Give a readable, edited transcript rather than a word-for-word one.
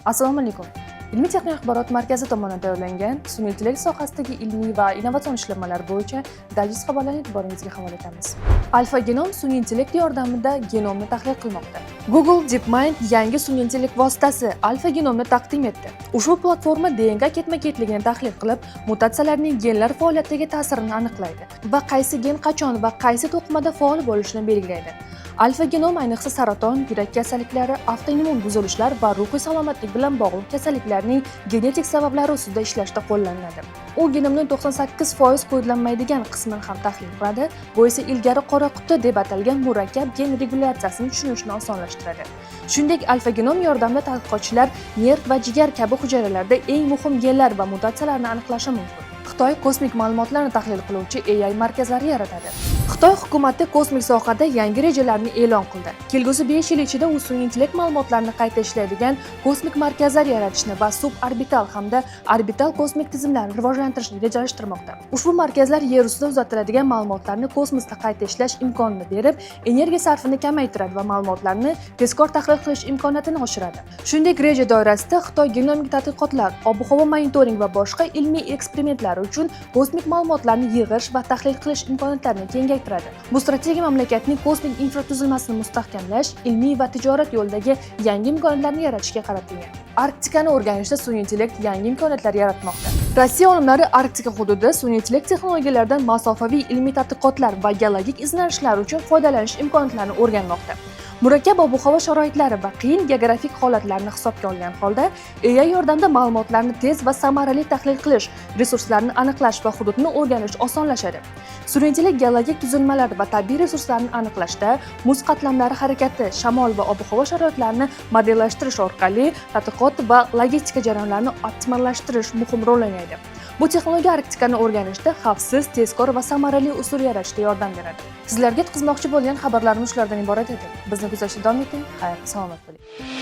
Assalomu alaykum. Ilmiy texnik axborot markazi tomonidan tayyorlangan sun'iy intellekt sohasidagi ilmiy va innovatsion ishlanmalar bo'yicha dayjest xabarlarni e'tiboringizga havola etamiz. AlphaGenom sun'iy intellekt yordamida genomni tahlil qilmoqda. Google DeepMind yangi sun'iy intellekt vositasi AlphaGenomni taqdim etdi. Ushbu platforma DNK ketma-ketligini tahlil qilib, mutatsiyalarning genlar faoliyatiga ta'sirini aniqlaydi va qaysi gen qachon va qaysi to'qimada faol bo'lishini belgilaydi. AlphaGenom ayniqsa saraton, yurak kasalliklari, avtoimmun buzilishlar va ruhiy salomatlik bilan bog'liq kasalliklarning genetik sabablari ustida ishlashda qo'llaniladi. U genomning 98% kodlanmaydigan qismini ham tahlil qiladi. Bu esa ilgari qora quti deb atalgan murakkab gen regulyatsiyasini tushunishni osonlashtiradi. Shuningdek, AlphaGenom yordamida tadqiqotchilar nerv va jigar kabi hujayralarda eng muhim genlar va mutatsiyalarni aniqlashi mumkin. Xitoy kosmik ma'lumotlarni tahlil qiluvchi AI markazlari yaratadi. Xitoy hukumati kosmik sohada yangi rejalarni e'lon qildi. Kelgusi 5 yil ichida u sun'iy intellekt ma'lumotlarini qayta ishlaydigan kosmik markazlar yaratishni va suborbital hamda orbital kosmik tizimlarni rivojlantirishni rejalashtirmoqda. Ushbu markazlar yer ustida uzatiladigan ma'lumotlarni kosmosda qayta ishlash imkonini berib, energiya sarfini kamaytiradi va ma'lumotlarni tezkor tahlil qilish imkoniyatini oshiradi. Shuningdek, reja doirasida Xitoy genomik tadqiqotlar, ob-havo monitoring va boshqa ilmiy eksperimentlar uchun kosmik ma'lumotlarni yig'ish va tahlil qilish imkoniyatlarini kengaytiradi. Bu strategiya mamlakatning kosmik infratuzilmasini mustahkamlash, ilmiy va tijorat yo'lidagi yangi imkoniyatlarni yaratishga qaratilgan. Arktikani o'rganishda sun'iy intellekt yangi imkoniyatlar yaratmoqda. Rossiya olimlari Arktika hududida sun'iy intellekt texnologiyalaridan masofaviy ilmiy tadqiqotlar va geologik izlanishlar uchun foydalanish imkoniyatlarini o'rganmoqda. Murakkab ob-havo sharoitlari va qiyin geografik holatlarni hisobga olgan holda AI yordamida ma'lumotlarni tez va samarali tahlil qilish, resurslarni aniqlash va hududni o'rganish osonlashadi. Sun'iy intellekt geologik tuzilmalar va tabiiy resurslarni aniqlashda, muz qatlamlari harakati, shamol va ob-havo sharoitlarini modellashtirish orqali tadqiqot va logistika jarayonlarini optimallashtirish muhim rol o'ynaydi. Bu texnologiya Arktikani o'rganishda xavfsiz, tezkor va samarali usul yaratishga yordam beradi. Sizlarga yetkazmoqchi bo'lgan xabarlarimiz shulardan iborat edi. Bizni kuzatishda davom eting. Xayr, salomat bo'ling.